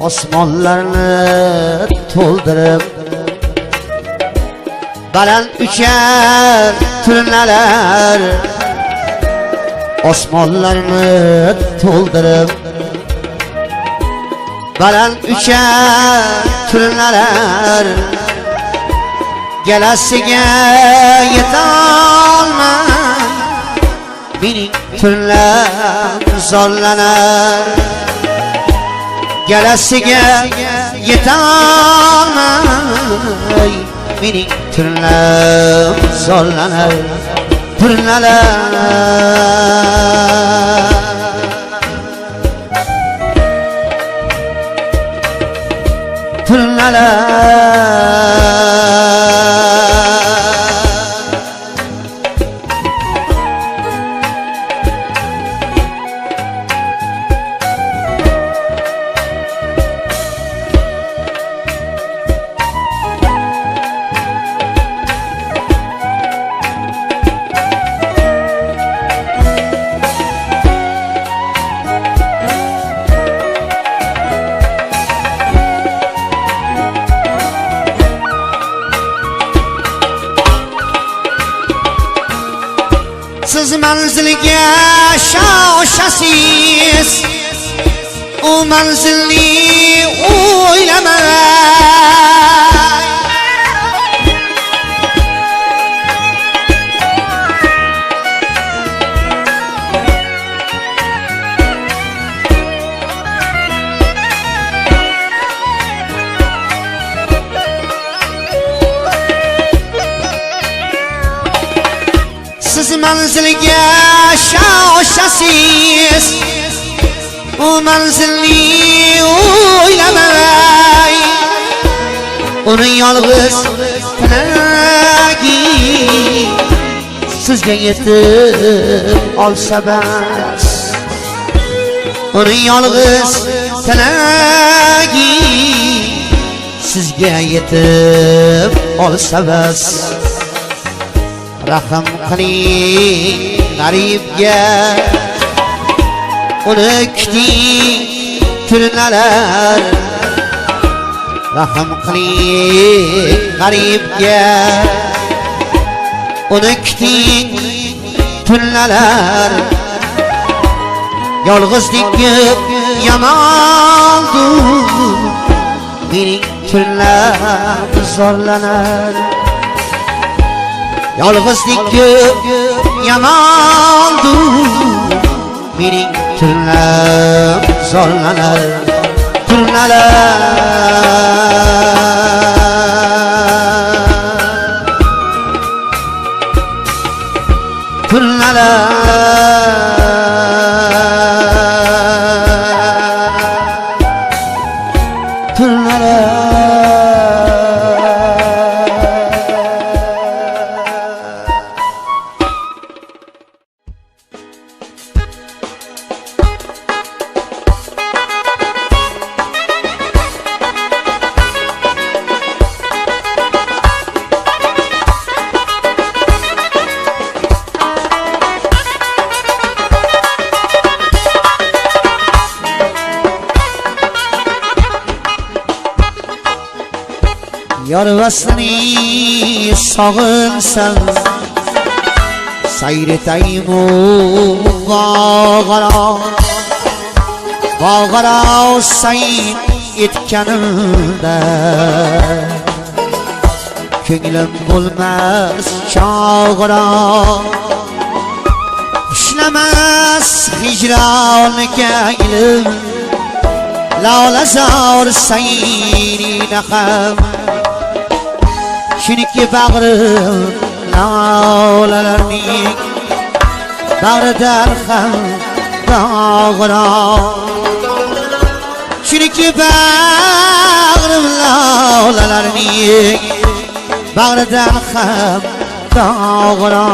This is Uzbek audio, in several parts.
osmonlarni to'ldirib baland uchar turnalar osmonlarni to'ldirib baland uchar turnalar galasiga yetolmay mening turnalar zorlanar galasiga yetolmay mening turnalar zorlanar turnalar siz manzilga shoshasiz u manzilni o'ylamay siz manzilga shoshasiz u manzilni o'ylamay uni yolg'iz tilagi sizga yetib olsa bas uni yolg'iz tilagi sizga yetib olsa bas rahm qiling g'aribga uni kuting turnalar rahm qiling g'aribga uni kuting turnalar yolg'izlik ko'p yomondur mening turnalar zorlanar yolg'izlik ko'p yomondur mening turnalar zorlanar Yar vasni sog'insam sayr etaymu bog'aro sayr etganimda ko'nglim bo'lmas chog'aro ushlamas hijronga ilim lolazor sayrina ham Şuniki bağrım lalalarning bağrıdan ham dağıra Şuniki bağrım lalalarning bağrıdan ham dağıra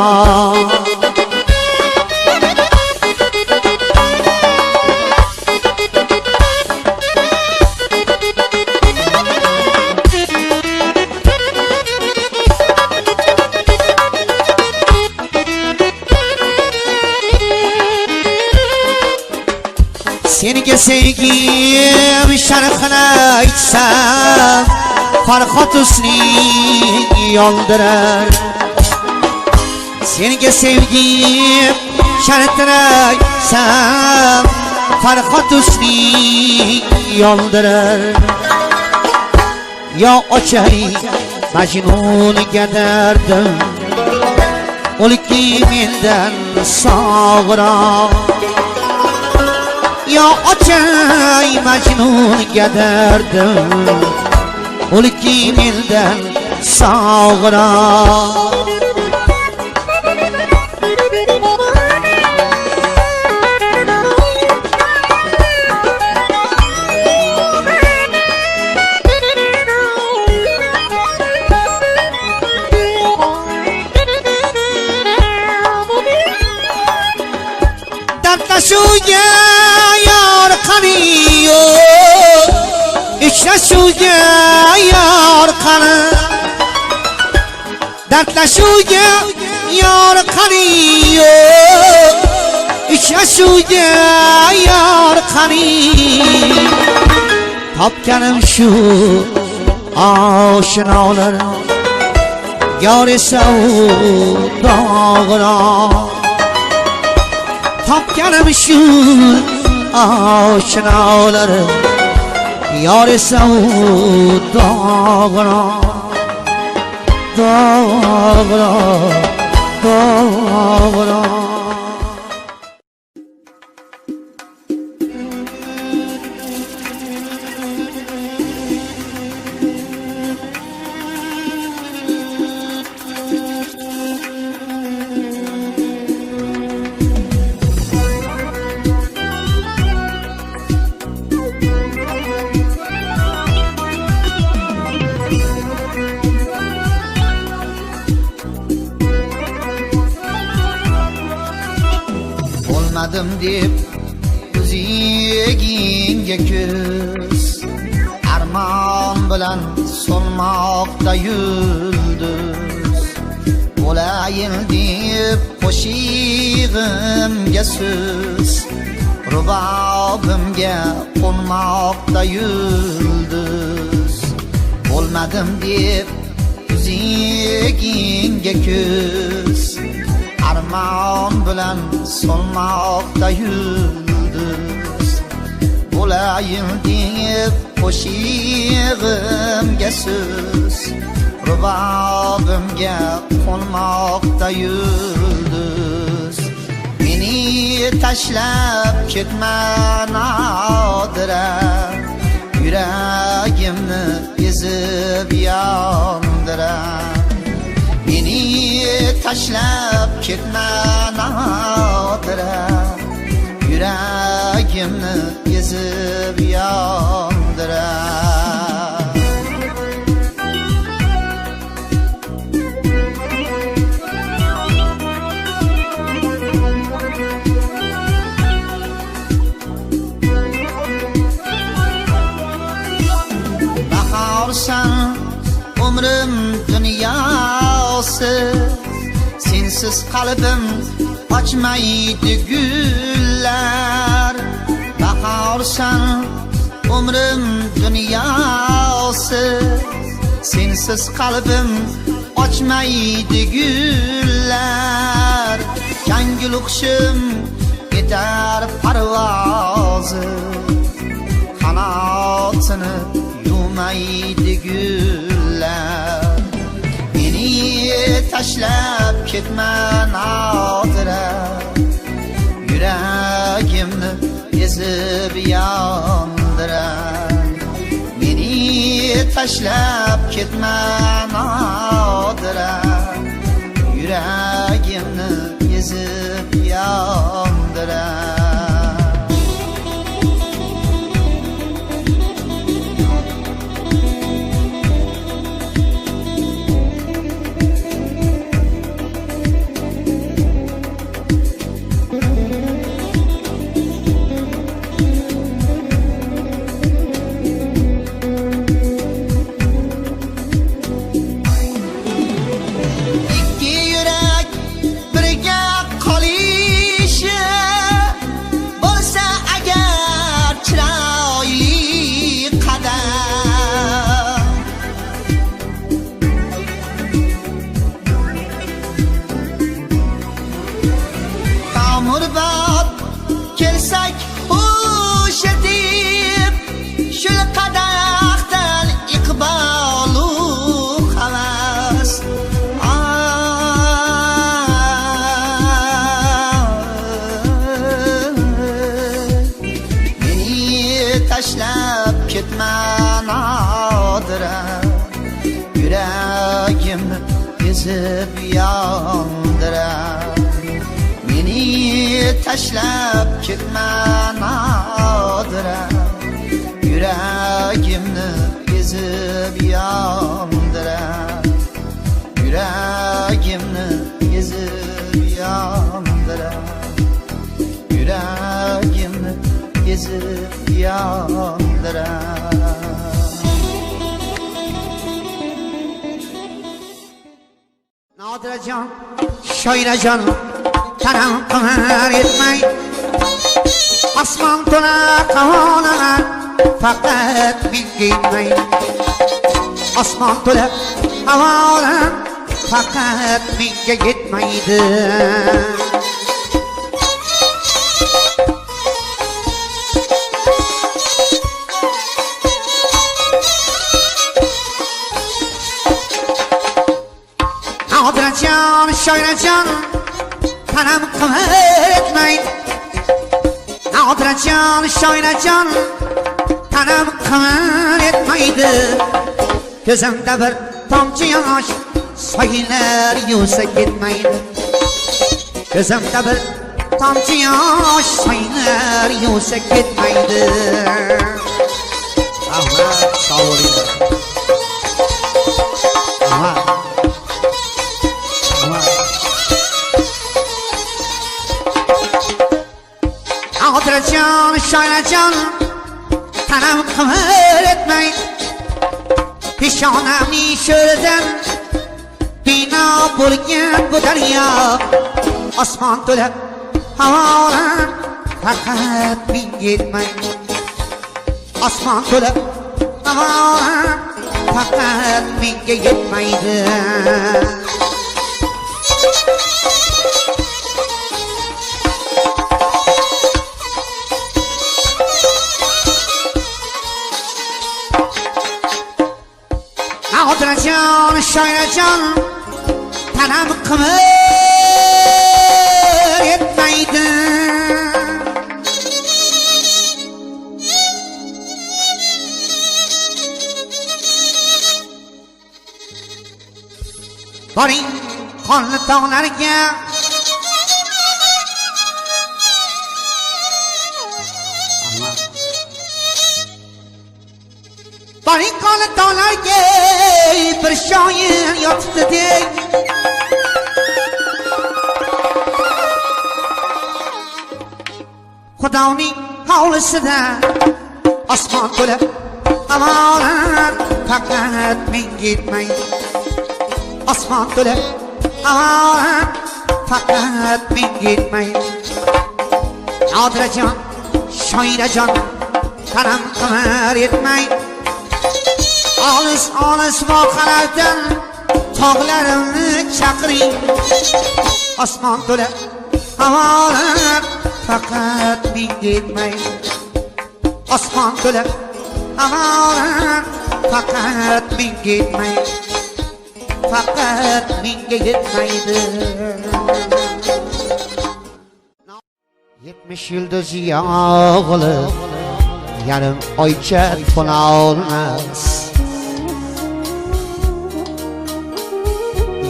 Senga sevgim sharhini aytsam Farhod Husning yoldirar Senga sevgim sharhini aytsam Farhod Husning yoldirar Yo ochay Majnunga dardim O'lki mendan sog'roq Yo ochay Majnunga dardim O'lki mendan sog'roq Shuga yor qaniyo Ishlashuvga yor qani Dardlashuvga yor qaniyo Ishlashuvga yor qani Topganim shu oshnolar Yor esa u dog'roq Topganim shu oshnolar Yor esa u dog'roq Dog'roq Dog'roq Olmadım deb o'zingga ko'z Armon bilan so'nmoqda yulduz Bo'layin deb qo'shig'imga so'z Rubobimga qo'nmoqda yulduz Olmadim deb o'zingga ko'z Armon bilan solmoqda yulduz Bo'layin deb qo'shig'imga so'z Rubobimga qo'nmoqda yulduz Meni tashlab ketma Nodira Yuragimni ezib yondirar Meni tashlab ketma Nodira Yuragimni ezib yondirar Bahorsan umrim dunyosi Sensiz qalbim ochmaydi gullar Bahorsan umrim dunyosi Sensiz qalbim ochmaydi gullar Yangil o'qishim etar parvozi Qanotini yumaydi gullar Meni tashlab ketma Nodira Yuragimni ezib yondirar Meni tashlab ketma Nodira Yuragimni ezib yondirar Ikki yurak tashlab ketma nodira yuragimni ezib yondira meni tashlab ketma nodira yuragimni ezib yondira yuragimni ezib yondira yuragimni ezib yondira Nodirajon, shoirajon, tanam qimar etmay osmon to'la qavonalar faqat menga yetmay osmon to'la qavonalar faqat menga yetmaydi Nodirajon, shoirajon, tanam qimar etmay Nodirajon, shoirajon, tanam qimar etmaydi ko'zimda bir tomchi yosh soylar yuvsa ketmaydi ko'zimda bir tomchi yosh soylar yuvsa ketmaydi Ahmad, sog' bo'linglar. Ahmad. Nodirajon, shoirajon, tanam qimar etmay peshonamning sho'ridan bino bo'lgan bu daryo osmon to'la havolar faqat menga yetmay osmon to'la havolar faqat menga yetmaydi Nodirajon, shoirajon, tanam qimar etmaydi boring qonli tog'larga boring qonli tog'larga bir shoir yotibdi deng Xudoning hovlisida osmon to'la havolar faqat menga yetmay osmon to'la havolar faqat menga yetmay Nodirajon, shoirajon, tanam qimar etmay olis olis voqalardan tog'larimni chaqiring osmon to'la havolar faqat menga yetmay osmon to'la havolar faqat menga yetmay faqat menga yetmaydi 70 yulduz yog'ilib yarim oycha to'la olmas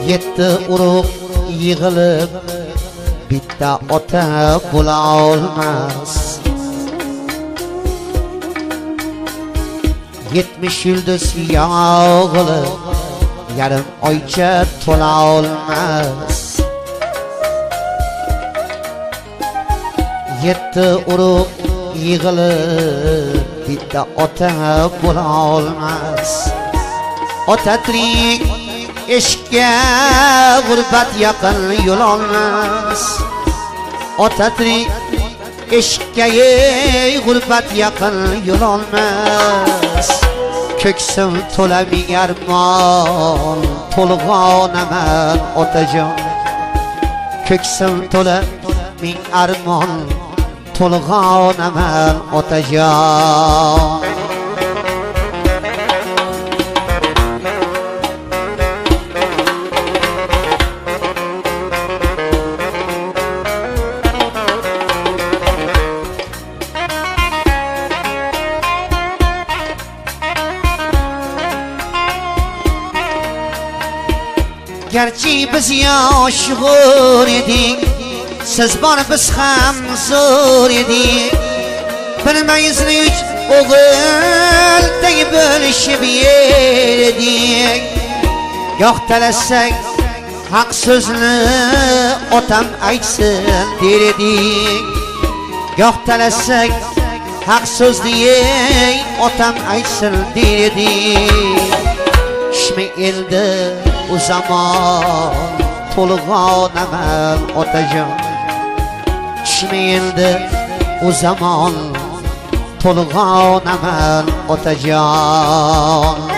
7 urug' yig'ilib bitta ota bo'la olmas 70 yulduz yog'ilib yarim oycha to'la olmas 7 urug' yig'ilib bitta ota bo'la olmas ota tirik eshikka g'urbat yaqin yo'l olmas ota tirik eshikka g'urbat yaqin yo'l olmas ko'ksim to'la ming armon to'lg'onaman otajon ko'ksim to'la ming armon to'lg'onaman otajon Gerçi biz yaşğur edik Siz bar biz ham zor edik Bilmeyiz üç oğul Deyip bölüşüp yedik Yok telesek hak sözünü Otam aytsın dedik Yok telesek hak söz diye Otam aytsın dedik Şmi ildi o zaman Tolğan əməl otacan Şmiyildi o zaman Tolğan əməl otacan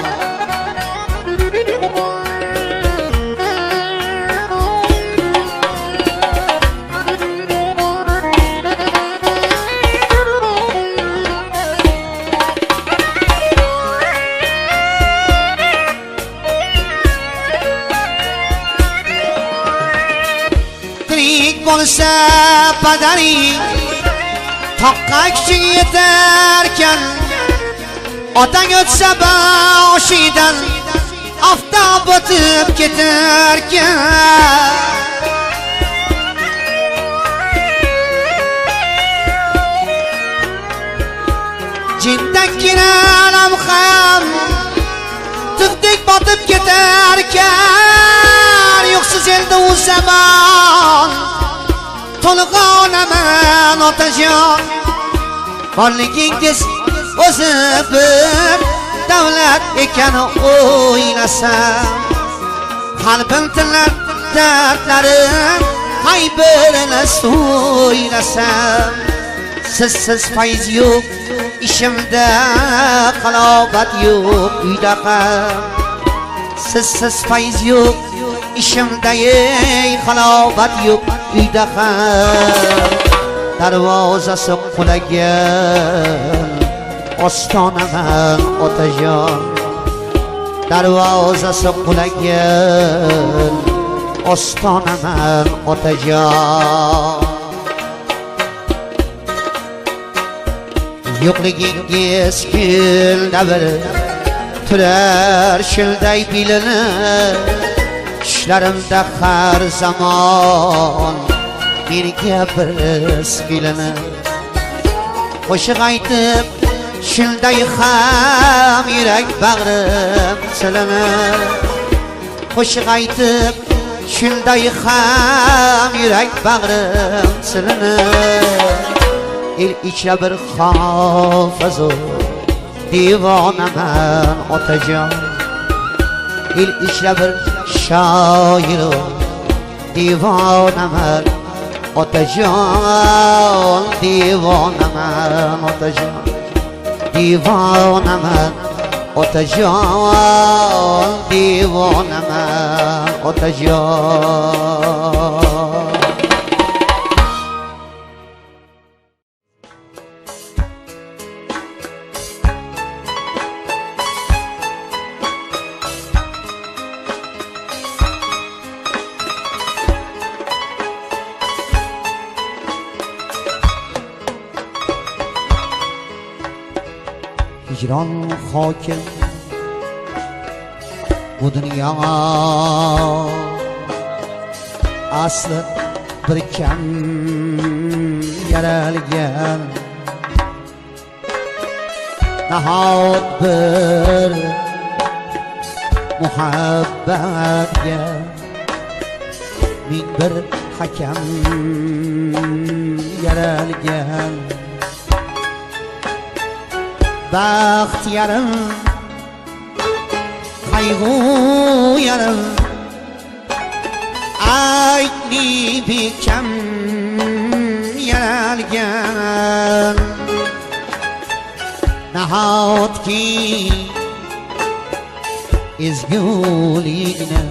Olsa padari Takka küçük yeterken Otan ötse başidan Aftab batıp giderken Cinden girelim ham Tıktık batıp giderken Yoksuz elde o zaman Tolğan əməl otacan Varligingiz o'zi bir davlat ekan o'ylasam Qalbim tilar dardlarim Qaybirini so'ylasam Sizsiz fayz yo'q ishimda Qalobat yo'q uyda qam Sizsiz fayz yo'q ishimda Qalobat yo'q uyda ham Darvozasi qulagan Ostonaman otajon Darvozasi qulagan Ostonaman otajon Yo'qligingiz kunda bir Turar shilday bilinib Ishlarimda har zamon Menga bir skilinib Qo'shiq aytib shilday ham yurak bag'rim silinib Qo'shiq aytib shilday ham yurak bag'rim silinib El ichra bir hofizu divonaman otajon El ichra bir shoiru divonaman otajon divonaman otajon divonaman otajon divonaman otajon Hicran hakim bu dünya aslı bir kam yaralgan nahot bir muhabbatga min bir hakam yaralgan Baxt yarım Kaygı yarım Ayni bikam yaralgan Nahot ki ezguligini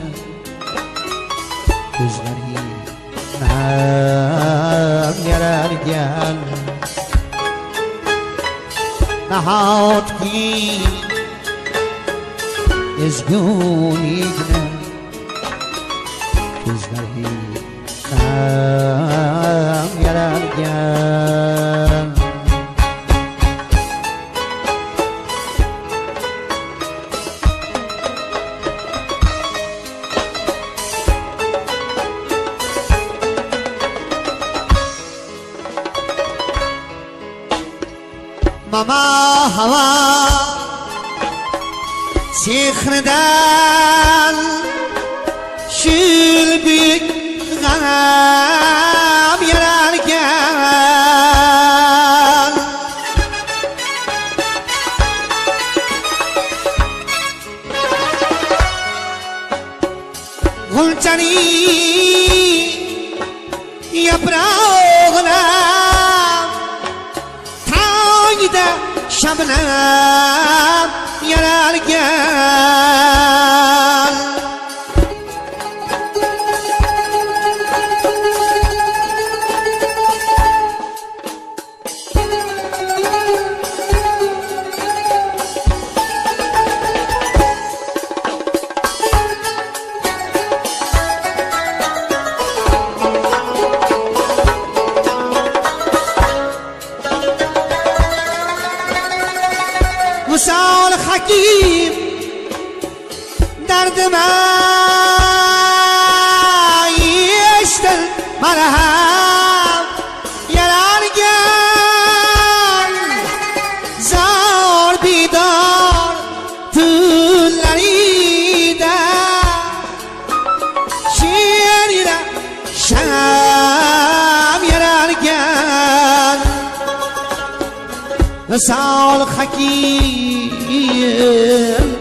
Ko'zlaringdan yaralgan Nahot ki ezguligini ko'zlaringdan yaralgan mama hava sehridan shul büyük g'am yaralgan g'ulchaning yaprog'ida tongda shabnam yaralgan Musal Hakim dardime yeştil merhem yarargan zor bidar tülleride şiirine şam yarargan Musal Hakim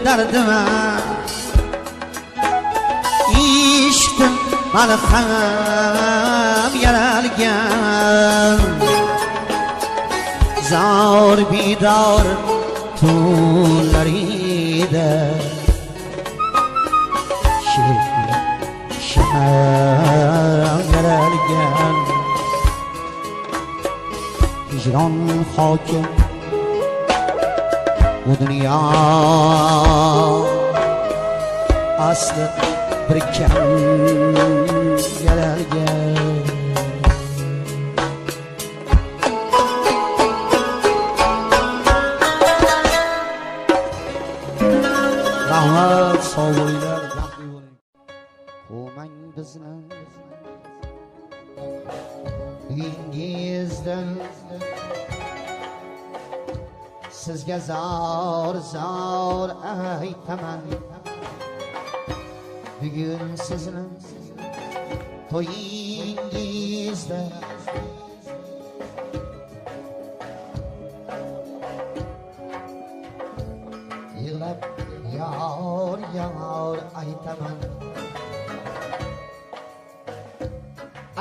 dardime ishqim malham yaralgan zor bidor tunlarida sham yaralgan hijron hokim bu dünya aslı bir kam yaralgan rahmat sog'lig'lar baxtli bo'ling qo'mang bizni uyingizdan sizga zor zor aytaman bugun sizni to'yingizda yig'lab yor yor aytaman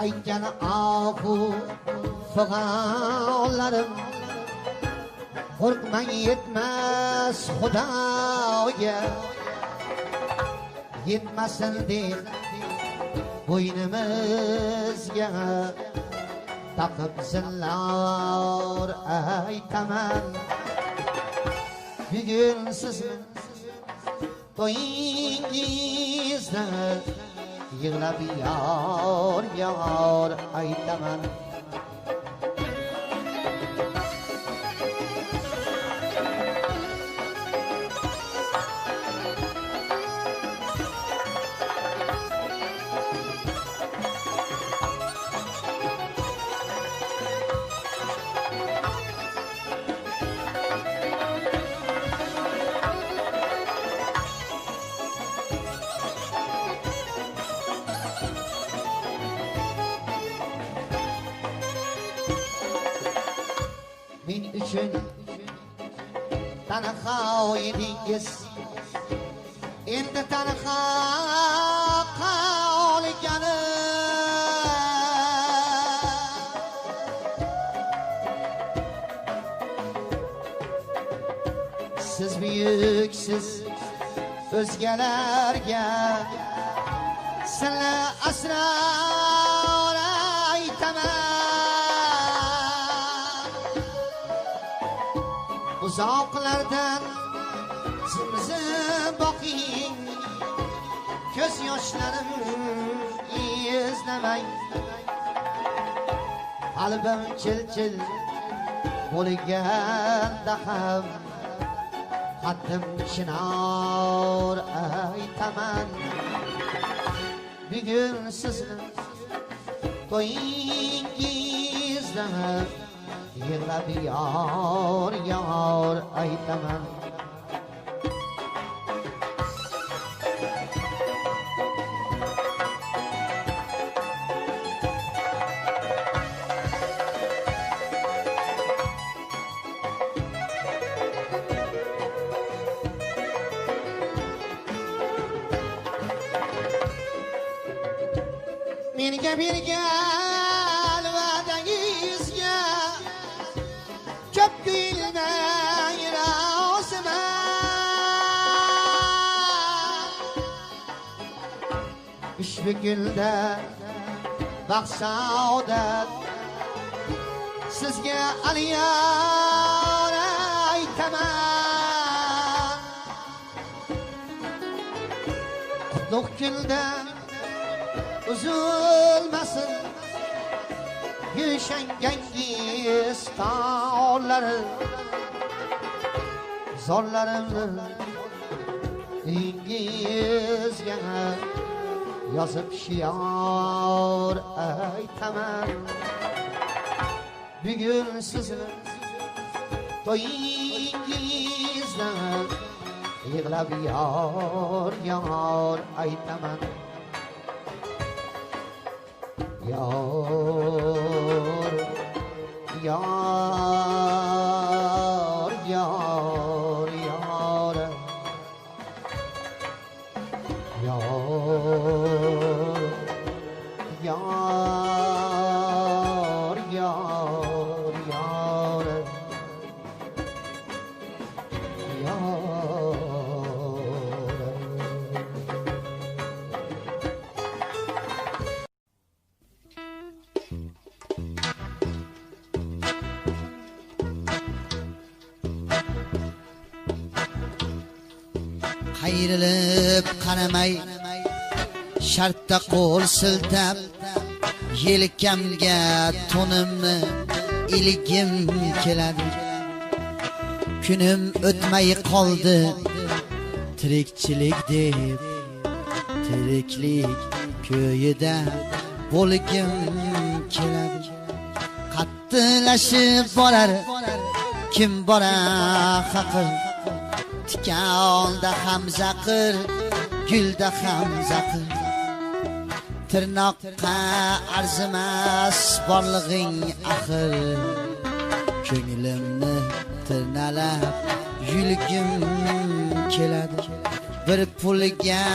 aytgan ohu fig'onlarim qo'rqmang yetmas xudoga yetmasin deb bo'ynimizga taqib zillar aytaman bugun sizni to'yingizda yig'lab yor yor aytaman men uchun tanho edingiz endi tanho qolganim siz buyuksiz o'zgalarga sizlar asrar aytaman uzoqlardan zimzim boqing ko'z yoshlarim izlamang qalbim chil-chil bo'lganda ham qaddim chinor aytaman bugun sizni to'yingizda yig'lab yor yor aytaman. Menga bergan va'dangizga ko'p kuyilmay roziman. Ushbu kunda baxt saodat sizga alyor aytaman. Qutlug' kunda uzulmasin yushangangiz tog'lari, zorlarimni ingizga yozib shior aytaman. Bugun sizni to'yingizda yig'lab yor yor aytaman. Yor, yor, yor, yor, yor, yor, yor, yor, Qayrilib qaramay shartta qo'l siltab yelkamga to'nimni ilgim keladi. Kunim o'tmay qoldi tirikchilik deb, tiriklik ko'yida bo'lgim keladi. Qattilashib borar kim bora haqir, tikonda ham zaqir, gulda ham zaqir. Tirnoqqa arzimas borlig'ing axir, ko'nglimni tirnalab yulgim keladi. Bir pulga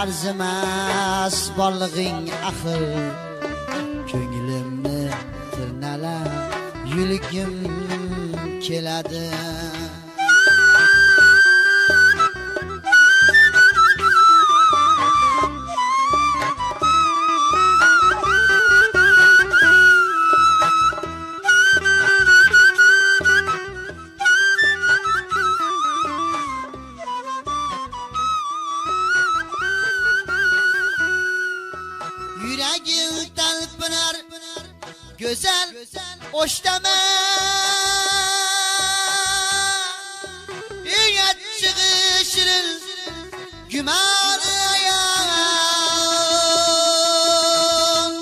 arzimas borlig'ing axir, ko'nglimni tirnalab yulgim keladi. Yüragim talpinar güzel hoşlama, üyet çıkışırın güman ayağım.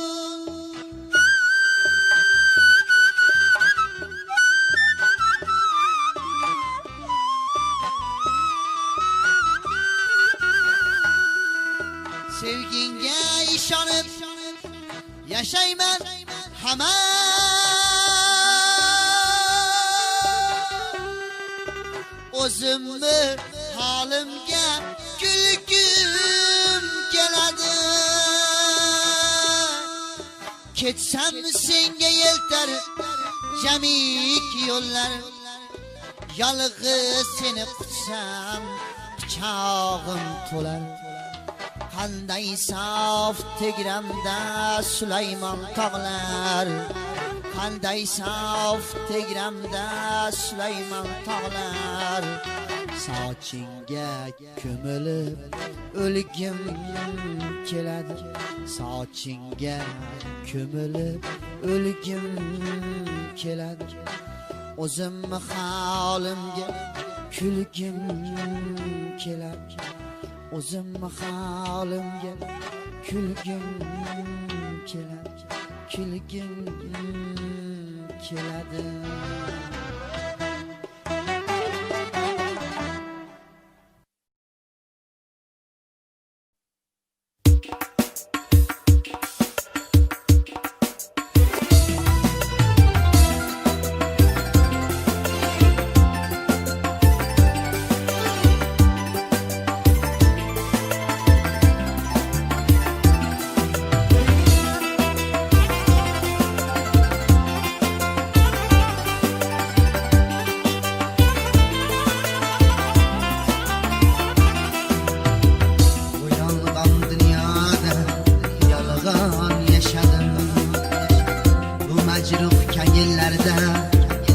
Sevginge işanıp yaşayman hamam. O'zimni halimga kulgim keladi. Ketsam senga yeltar jamik yo'llar, yolg'iz seni qutsam pichog'im to'lar. Qanday sof tegramda Sulaymon tog'lar, qanday sof tegramda Sulaymon tog'lar. Sochingga ko'milib o'lgim keladi, sochingga ko'milib o'lgim keladi. O'zimni holimga kulgim keladi, o'zimni holimga kulgim keladi, kulgim keladi.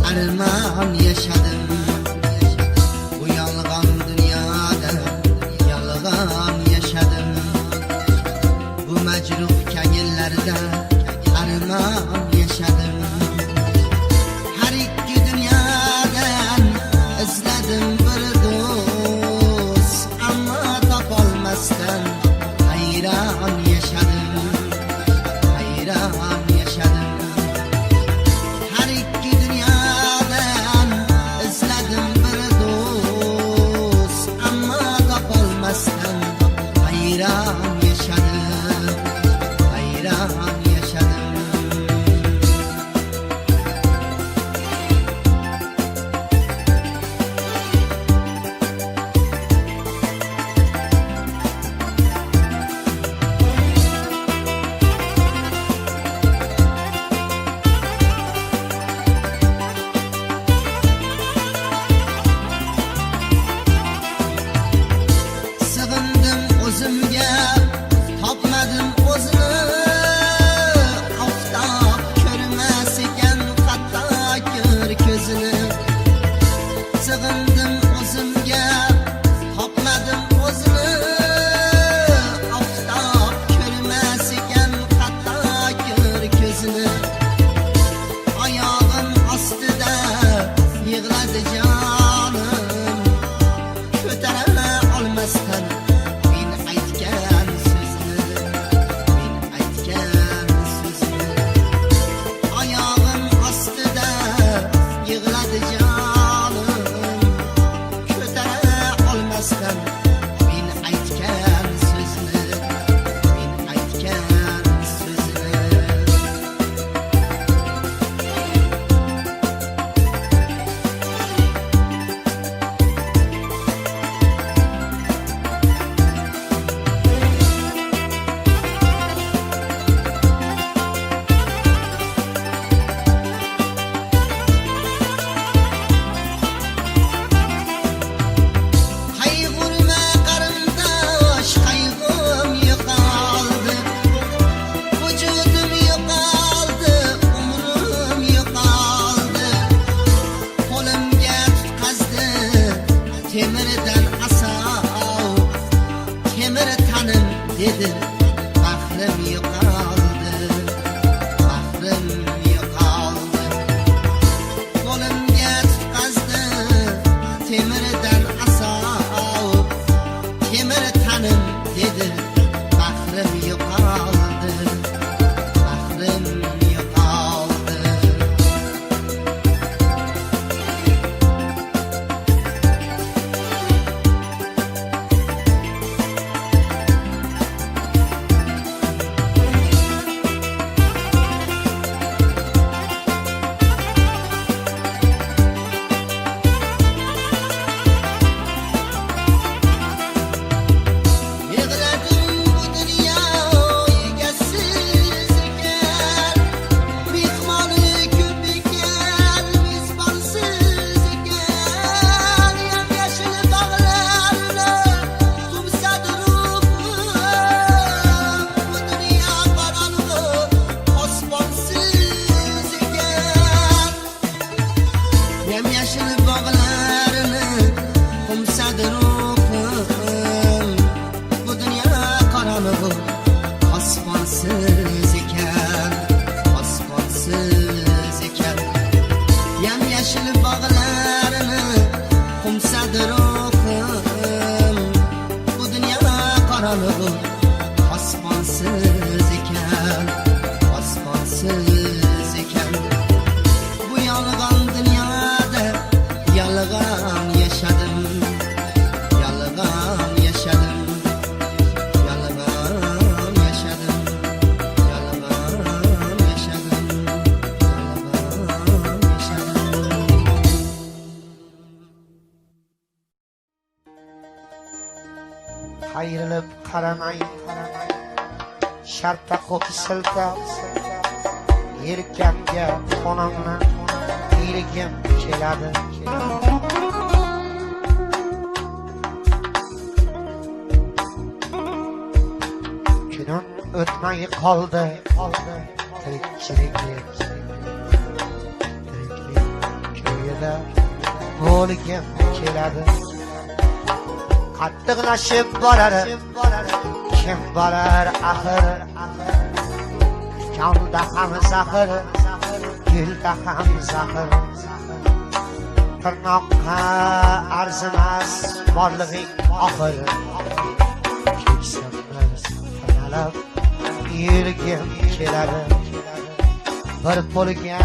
Armağan yaşadım. Bu yalgan dünyada yalgan yaşadım. Bu mecruh kengillerde armağan yaşadım. Her iki dünyadan izledim bir dost, ama tapolmasdan hayran yaşadım. Hayran yaşadım. Her iki dünyadan izledim bir dost, ama tapolmasdan hayran yaşadım. Hayran yaşadım. Sığındım o'zimga, topmadim o'zini. Oftob ko'rmas ekan hatto ko'r ko'zini. Sığındım o'zimga, topmadim o'zini. Oftob ko'rmas ekan hatto ko'r ko'zini. Oyog'im ostida yig'ladi jonim, ko'tara olmasdan men aytgan so'zni, men aytgan so'zni. Oyog'im ostida yig'ladi jonim, ko'tara olmasdan men aytgan so'zni, men aytgan so'zni. Qayg'urma qarindosh, qayg'um yo'qoldi. Vujudim yo'qoldi, umrim yo'qoldi. Qo'limga tutqazdi temirdan asov, temir tanim dedi, bahrim yo'qoldi, bahrim yo'qoldi. Qo'limga tutqazdi temirdan asov, temir tanim dedi, bahrim yo'qoldi, bahrim yo'qoldi. Yig'ladim bu dunyo egasiz ekan, mehmoni ko'p ekan, mezbonsiz ekan. Yam-yashil bog'larni tumsadi ruhim, bu dunyo qorong'u osmonsiz ekan. Yam-yashil bog'larni tumsadi ruhim, bu dunyo qorong'u osmonsiz ekan, osmonsiz ekan. Yam-yashil bog'larni qo'msadi ruhim, bu dunyo qorong'u osmonsiz ekan, osmonsiz ekan. Ayrılıp qaramay sharpa qo'p siltab yelkamga qo'nimni ilgim keladi. Kunim o'tmay qoldi tirikchilik ko'yida bo'lgim keladi. Qattiqlashib borar kim borar axir, jonda ham zahir, gulda ham zahir. Tirnoqqa arzimas borlig'ing oxir, keksimni tirnalab yurgim keladi. Bir pulga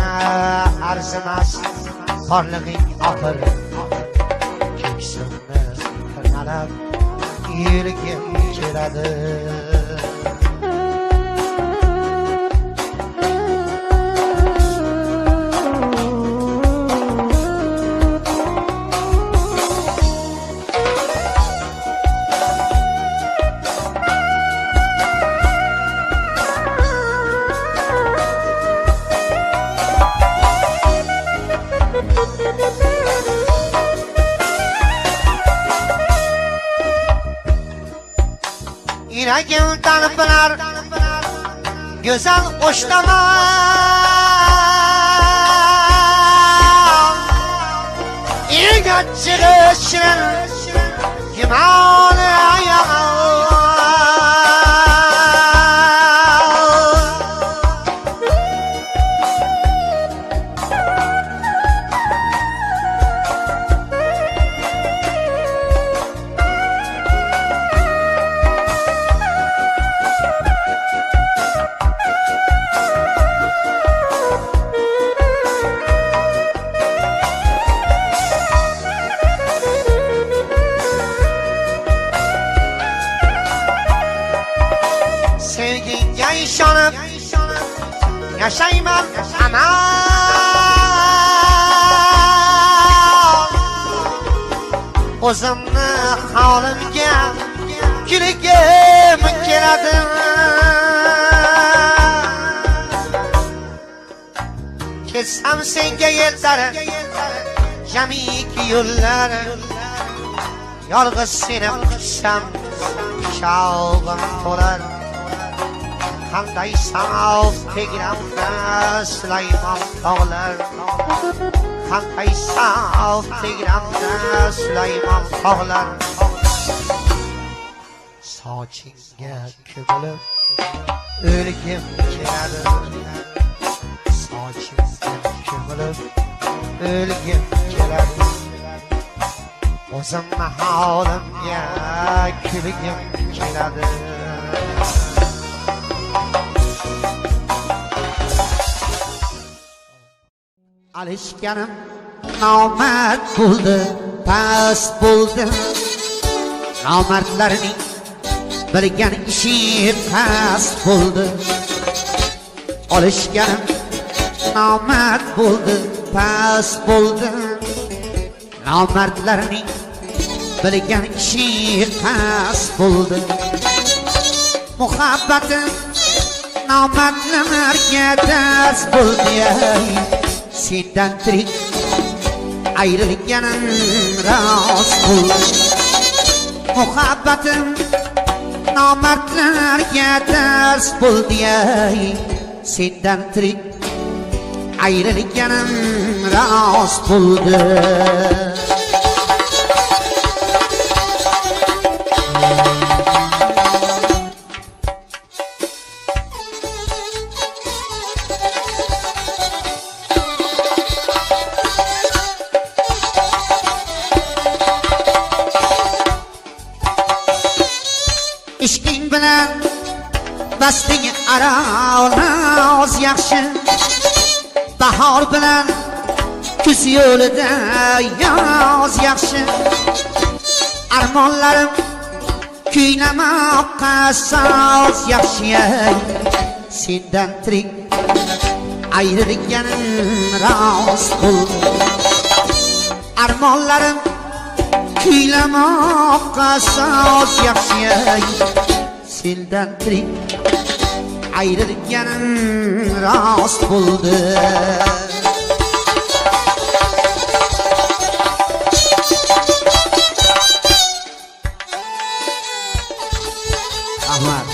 arzimas borlig'ing oxir, keksimni tirnalab yurgim keladi. Yuragim tanib bilar go'zal qo'shnaman, eng achchig'i shirin Himalaya. Sevgiga ishonib yashayman hamon, o'zimni holimga kulgim keladi. Ketsam senga yetar jamiki yo'llar, yolg'iz seni quchsam shovg'im to'lar. Qanday samav tegramda Sulaymon tog'lar, qanday samav tegramda Sulaymon tog'lar. Sochingga ko'milib o'lgim keladi, sochingga ko'milib o'lgim keladi. O'zimni holimga kulgim keladi. Alishganim nomard bo'ldi, past bo'ldi. Nomardlarning bilgan ishi past bo'ldi. Alishganim nomard bo'ldi, past bo'ldi. Nomardlarning bilgan ishi past bo'ldi. Muhabbatim nomardlarga dars bo'ldi. Sendan tirik ayrılganim rost bo'ldi. Muhabbatim nomardlarga dars bo'ldi. Sendan tirik ayrılganim rost bo'ldi. Ishqing bilan basting aroz yaxshi, bahor bilan kuz yo'lida yoz yaxshi. Armonlarim kuylamoqqa soz yaxshi. Sendan tirik ayrılganim rost bo'ldi. Armonlarim kuylamoqqa soz yaxshi sendan tirik ayrilganim rost bo'ldi. Ahmad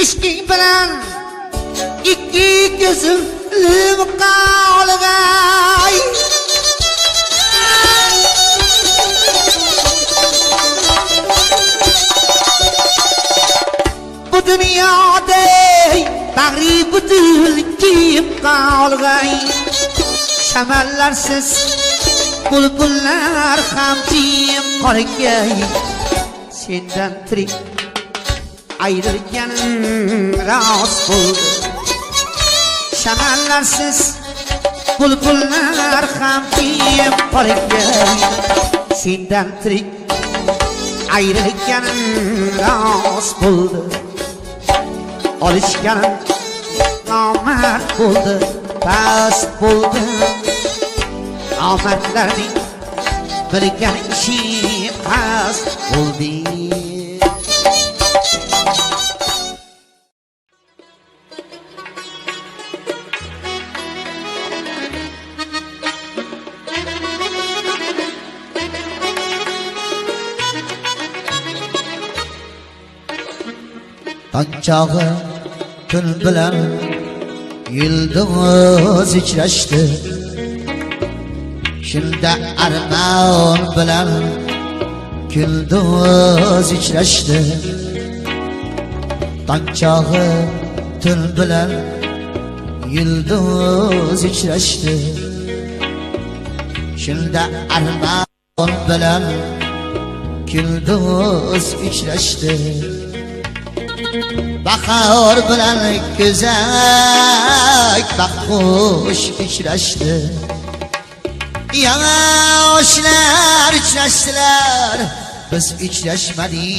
ishqing bilan ikki ko'zim limqa olg'ay bu dunyoda bag'ri butul kiyib qolg'ay shamallarsiz bulbullar ham tiyib qolg'ay sendan tirik ayrilganim rost bo'ldi. Shamallarsiz bulbullar ham tiyib qolg'ay sendan tirik ayrilganim rost bo'ldi. Olishganim nomard bo'ldi, past bo'ldi. Omadlarning bilgan ishi past bo'ldi. Qanchog'i tun bilan yulduz ichrashdi, shunda armon bilan kunduz ichrashdi. Qanchog'i tun bilan yulduz ichrashdi, shunda armon bilan kunduz ichrashdi. Bahor bilan ko'zak baxtxush uchrashdi. Yoshlar uchrashdilar, biz uchrashmadik.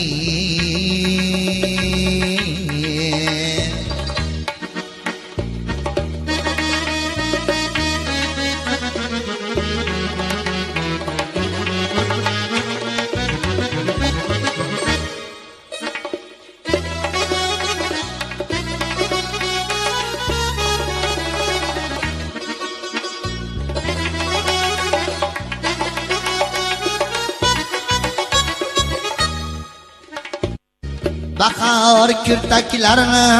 Bahor kurtaklarini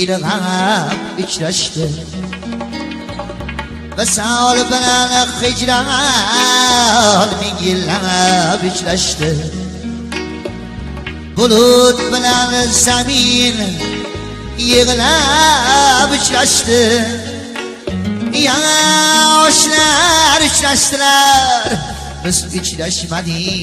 ilg'ab uchrashdi. Visol bilan hijron ming yillab uchrashdi. Bulut bilan zamin yig'lab uchrashdi. Yoshlar uchrashdilar, biz uchrashmadik.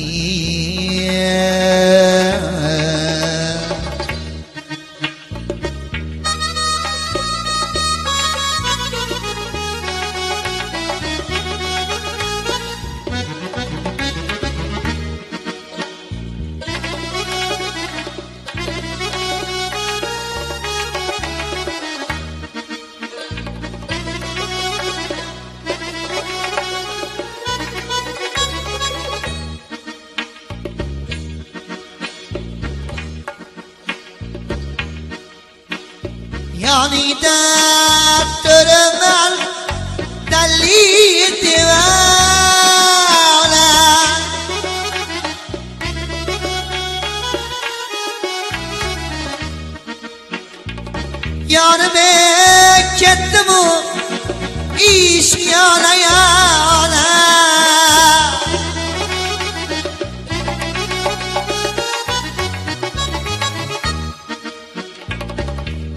Yonida turaman dalli devona, yonime ketdimu ishq yana yana.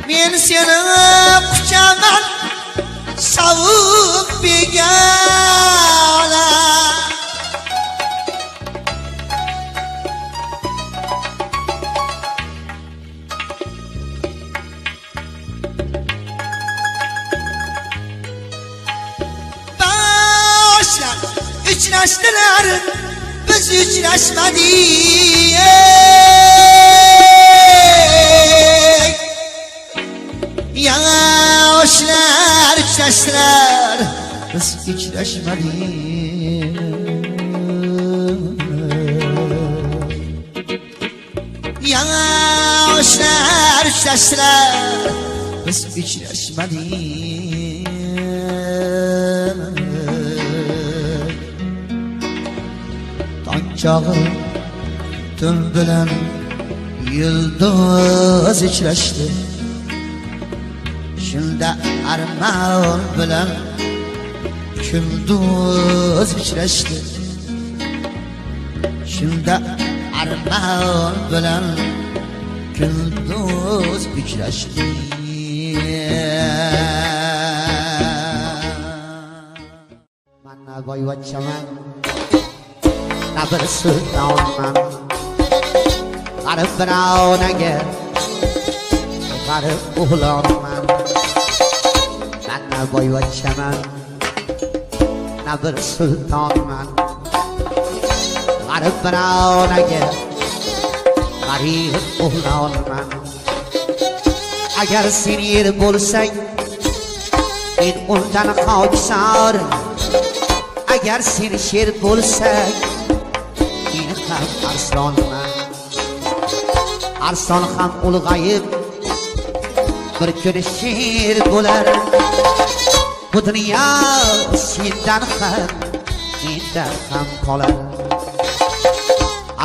Men seni quchaman sovuq begona. uchrashdilar biz uchrashmadik yoshlar uchrashdilar biz uchrashmadik yoshlar uchrashdilar biz uchrashmadik tong chog'i tun bilan yulduz uchrashdi shunda armon bilan kunduz uchrashdi shunda armon bilan kunduz uchrashdi mana boyvachchaman na bir sultonman g'arib bironaga g'arib o'g'lonman mana boyvachchaman na bir sultonman g'arib bironaga g'arib o'g'lonman agar sen yer bo'lsang men undan xokisor agar sen sher bo'lsang men ham arslonman arslon ham ulg'ayib bir kun sher bo'lar bu dunyo sendan ham mendan ham qolar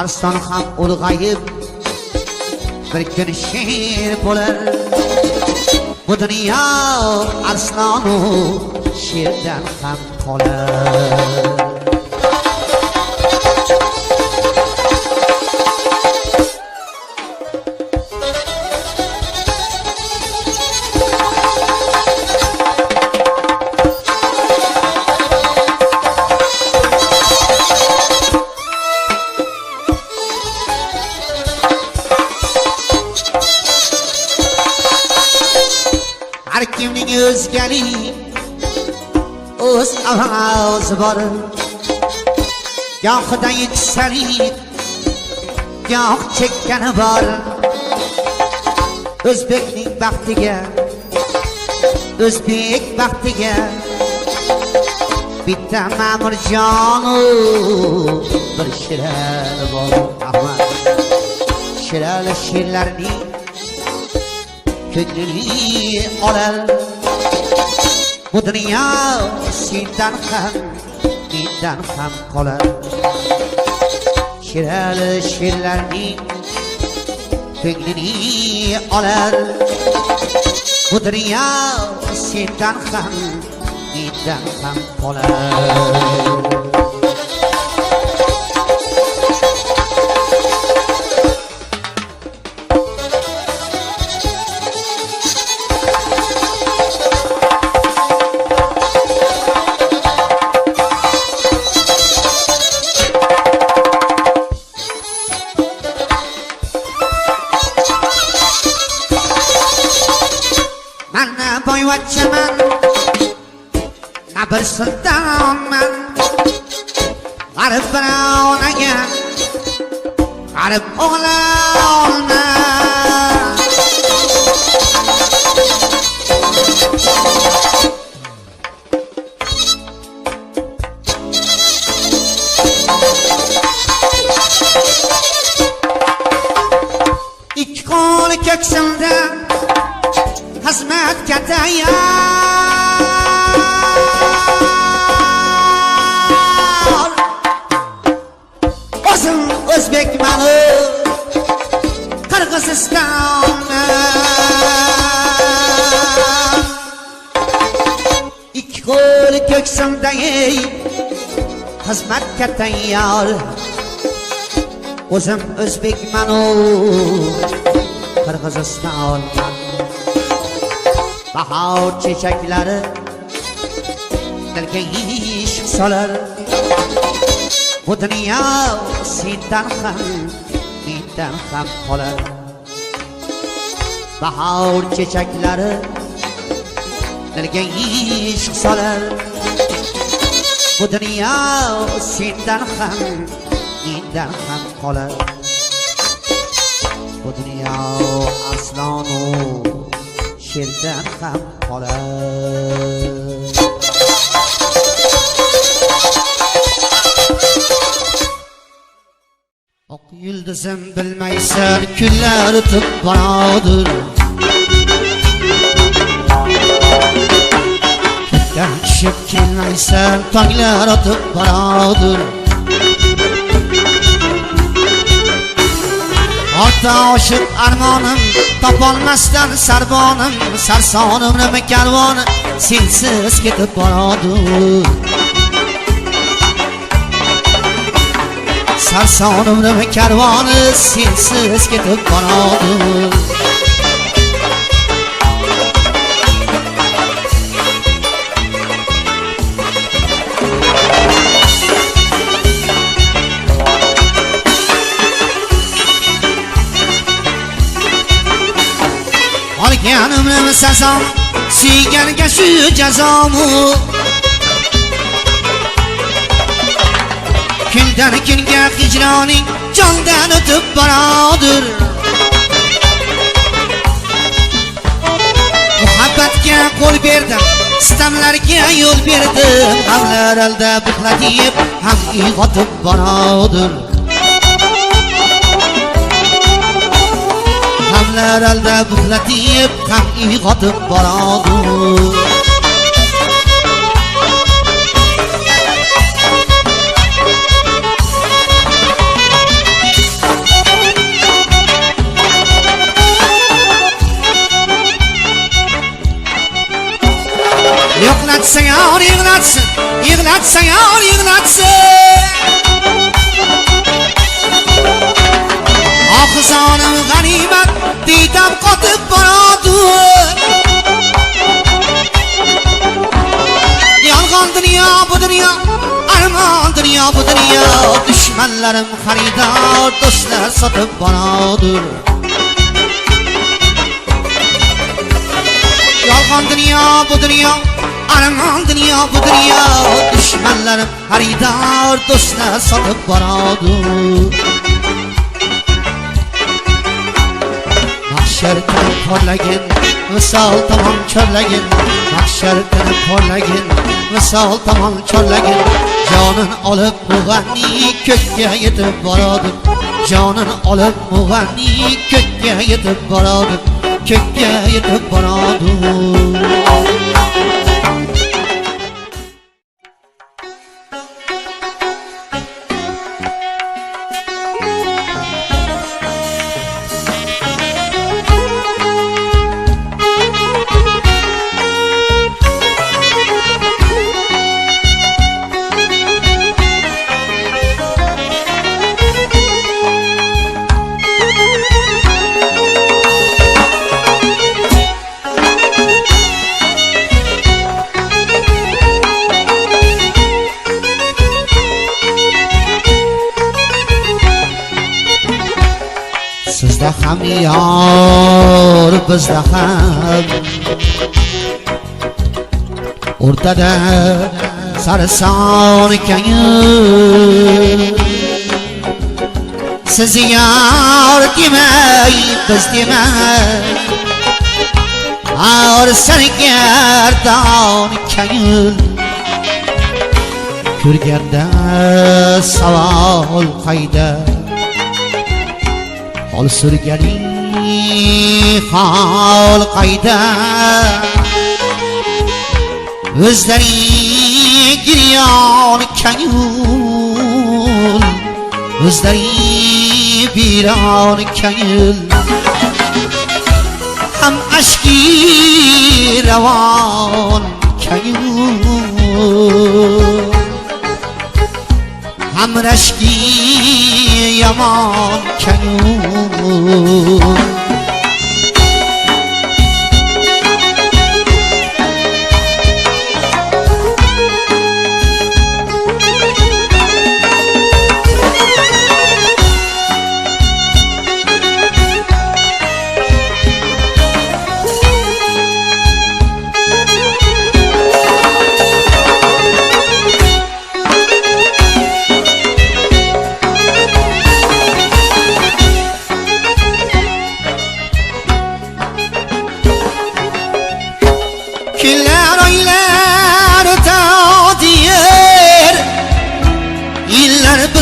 arslon ham ulg'ayib bir kun sher bo'lar bu dunyo arslonu sherdan ham qolar har kimning o'zgalik o'z ovozi bor gohida yuksalik goh chekkani bor o'zbekning baxtiga o'zbek baxtiga bitta ma'murjonu bir shirar bor shirali she'rlarning ko'nglini olar bu dunyo sendan ham mendan ham qolar shirali she'rlarning ko'nglini olar bu dunyo sendan ham mendan ham qolar mana boyvachchaman na bir sultonman g'arib bironaga g'arib o'g'lonman ikki qo'li ko'ksimda xizmatga tayyor o'zim o'zbekmanu Qirg'izistonman ikki qo'li ko'ksimdagi xizmatga tayyor o'zim o'zbekmanu Qirg'izistonman bahor chechaklari dilga ishq solar bu dunyo sendan ham mendan ham qolar bahor chechaklari dilga ishq solar bu dunyo sendan ham mendan ham qolar bu dunyo arslonu sherdan ham qolar oq yulduzim bilmaysan kunlar o'tib boradir ko'kdan tushib kelmaysan tonglar o'tib boradir ota oshiq armonim topolmasdan sarbonim sarsonim nima karvoni sensiz ketib boradir sarsonim nima karvoni sensiz ketib boradir olganim nima sazom suyganiga shu jazomu kundan kunga hijroning jondan o'tib boradir muhabbatga qo'l berdim sitamlarga yo'l berdim g'amlar aldab uxlatib ham uyg'otib boradir g'amlar aldab uxlatib ham uyg'otib boradir yig'latsa yor yig'latsin yig'latsa yor yig'latsin oqizonim g'animat diydam qotib boradir yolg'on dunyo bu dunyo armon dunyo bu dunyo dushmanlarim xaridor do'stlar sotib boradir yolg'on dunyo bu dunyo armon dunyo bu dunyo dushmanlarim xaridor do'stlar sotib boradir mahshar qilib porlagin misol tomon chorlagin mahshar qilib porlagin misol tomon chorlagin jonin olib mug'anni ko'kka yetib boradir jonin olib mug'anni ko'kka yetib boradir ko'kka yetib boradir sizda ham yor bizda ham o'rtada sarson ko'ngil siz yor demay biz demay or sargardon ko'ngil ko'rganda savol qayda hol surganing hol qayda o'zlaring giryon ko'ngil o'zlaring biron ko'ngil ham ashki ravon ko'ngil ham rashki yomon ko'ngil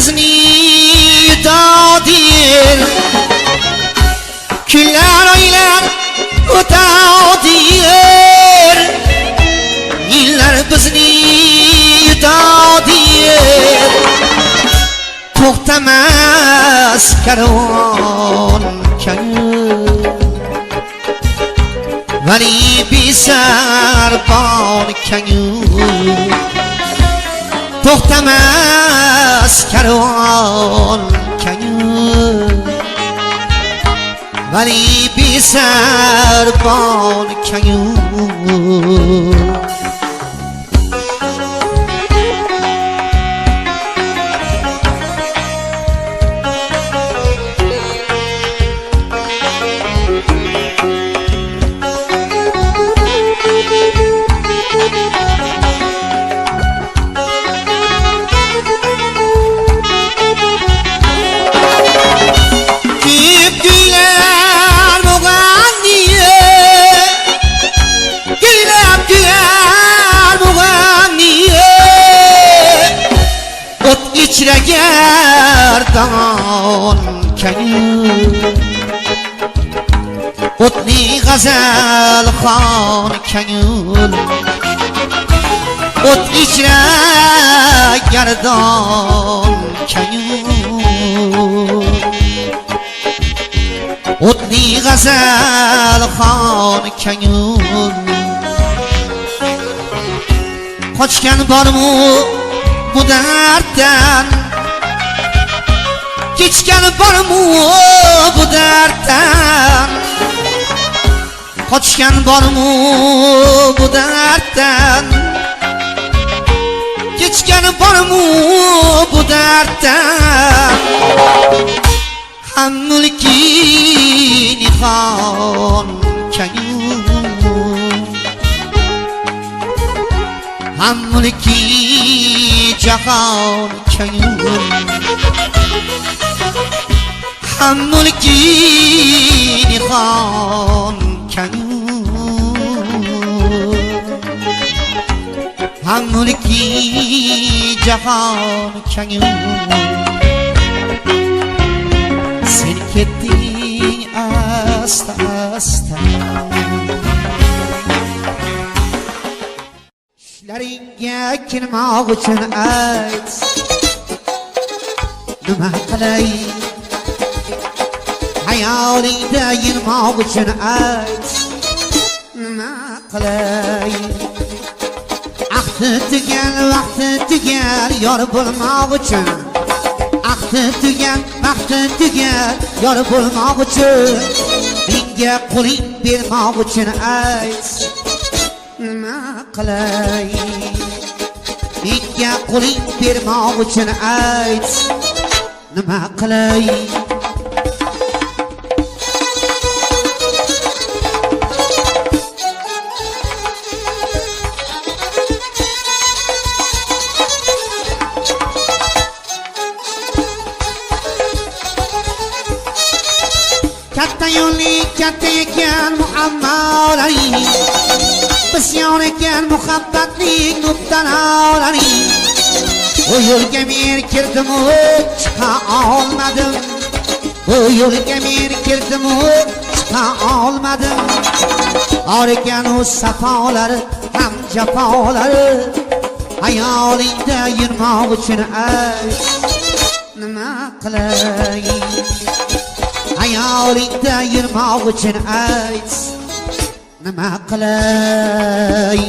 bizni yudodir kunlar oylar o'tadir yillar bizni yudodir to'xtamas karvon vali bisarbon kanyur to'xtamas karvon kanyur vali bisarbon kanyur gerdan kanyur o'tli g'azal xon kanyur o't ichra gardon kanyur o'tli g'azal xon kanyur qochgan bormi bu darddan kechgan bormi bu darddan qochgan bormi bu darddan kechgan bormi bu darddan ham mulki nihon kanyur ham mulki jahon kanyur ham mulki nihon kanyur ham mulki jahon kanyur sen ketding asta asta ishlaringga kirmoq uchun ayt nima qilay hayolingda yurmoq uchun ayt nima qilay ahdi tugal vaqti tugal yor bo'lmoq uchun ahdi tugal vaqti tugal yor bo'lmoq uchun menga qo'ling bermoq uchun ayt nima qilay menga qo'ling bermoq uchun ayt nima qilay katta yo'lli katta ekan muammolaring bisyon ekan muhabbatning nuqtalolaring bu yo'lga men kirdimu chiqa olmadim bu yo'lga men kirdimu chiqa olmadim bor ekan u safolari ham jafolari hayolingda yurmoq uchun ayt nima qilay hayolingda yurmoq uchun ayt nima qilay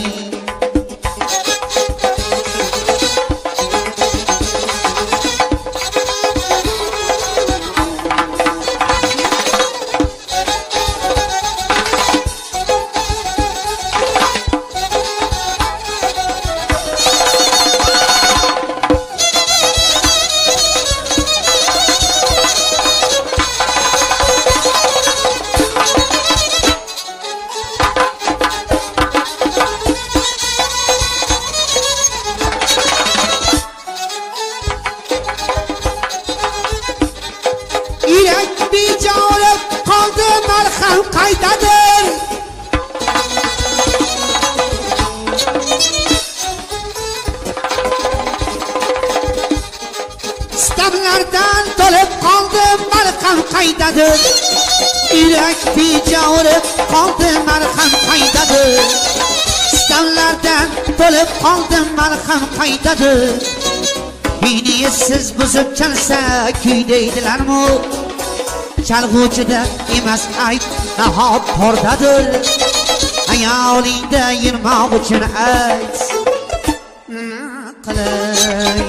Sitamlardan to'lib qoldim, marham qaydadir? Yurak bejavri qoldi, marham qaydadir? Sitamlardan to'lib qoldim, marham qaydadir? Uyni siz buzib chalsa kuydaydilarmi? Chalg'uvchida emas ayb, nahot tordadir. Ayolingda yurmoq uchun ayt, nima qilay?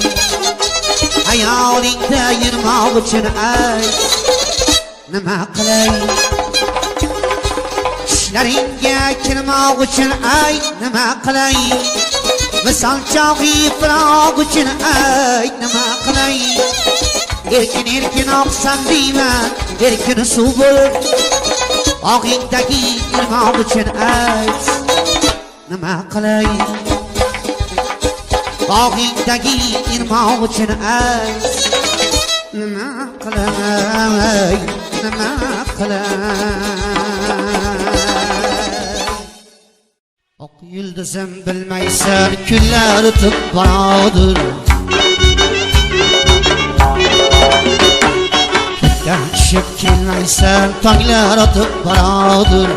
Ayolingda yurmoq uchun ayt, nima qilay? Ishlaringga kirmoq uchun ayt, nima qilay? Misol chog'i firog uchun ayt, nima qilay? Erkin oqsam deyman, erkin suv bo'lib og'ingdagi irmoq uchun ayt, nima qilay? Og'ingdagi irmoq uchun ayt, nima qilay? Nima qilay? Oq yulduzim bilmaysan, kunlar o'tib boradir. Tushib kelmaysan, tonglar o'tib boradir.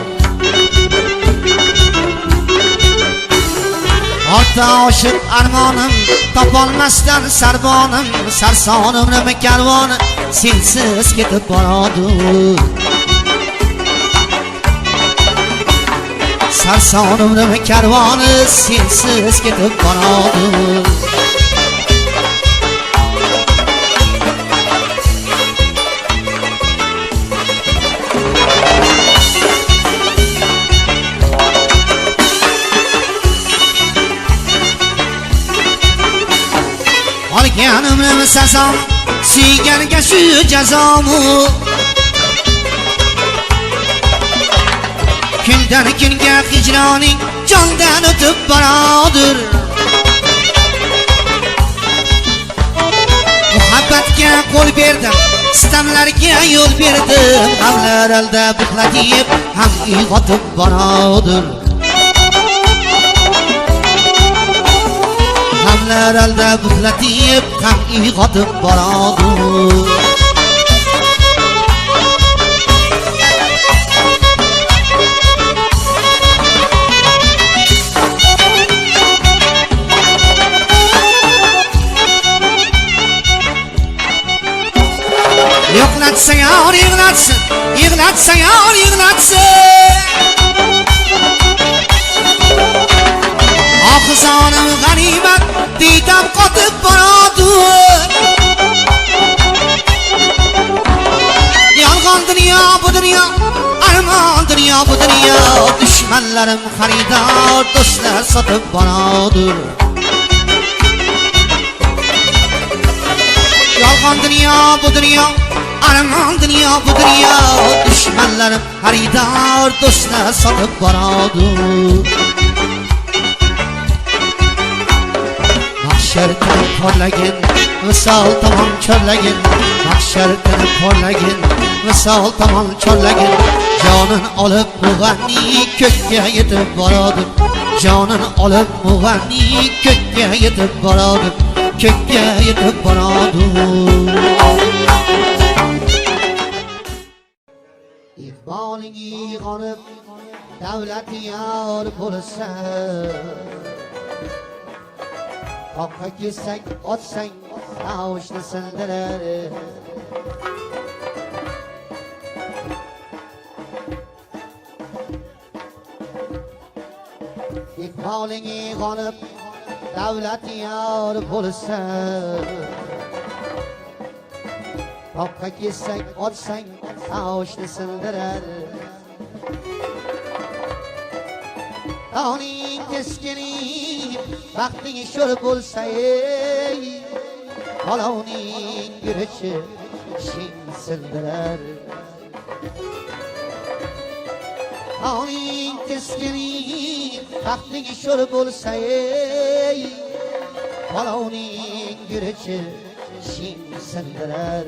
Ota oshiq armonim, topolmasdan sarbonim, sarsonimni karvoni sensiz ketib boradir. Sarsonimni karvoni sensiz ketib boradir. Olganimni sazom, suygarga shu jazomu. Kundan kunga hijroning jondan o'tib boradir. Muhabbatga qo'l berdim, sitamlarga yo'l berdim. Hamlar alda buxlatib, ham uyg'otib boradir. Hamlar alda buxlatib, ham uyg'otib boradir. Yig'latsa yor yig'latsin, yig'latsa yor yig'latsin. Oqizonim g'animat diydam qotib boradir. Yolg'on dunyo bu dunyo, armon dunyo bu dunyo. Dushmanlarim xaridor, do'stlar sotib boradir. Yolg'on dunyo bu dunyo, armon dunyo bu dunyo. Dushmanlarim xaridor, do'stlar sotib boradir. Mahshar qilib porlagin, misol tomon chorlagin. Mahshar qilib porlagin, misol tomon chorlagin. Jonin olib mug'anni ko'kka yetib boradir. Jonin olib mug'anni ko'kka yetib boradir. Ko'kka yetib boradir. Iqboling g'onib, davlat yor bo'lsa. Oqqa kelsak, otsang, tovushni sindirar. Iqboling g'onib, davlat yor bo'lsa. Oqqa kelsak, otsang, tovushni sindirar. Oning keskini vaqting sho'r bo'lsa, olovning yurishi shing sindirar. Oning keskini vaqting sho'r bo'lsa, olovning yurishi shing sindirar.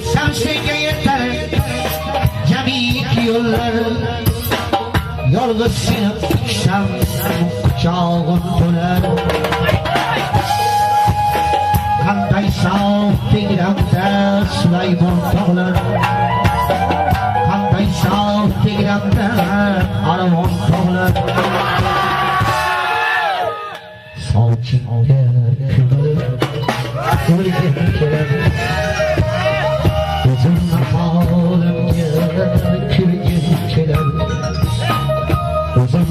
Yetsem senge yeter Cemiyet yollar Yolguz sinip gitsem Kucağın döner Kanday sağ Tegremde Süleyman dağlar Kanday sağ Tegremde Arvan dağlar Sağ çingde Kıvırgen keler Uzun halimge Kıvırgen keler Uzun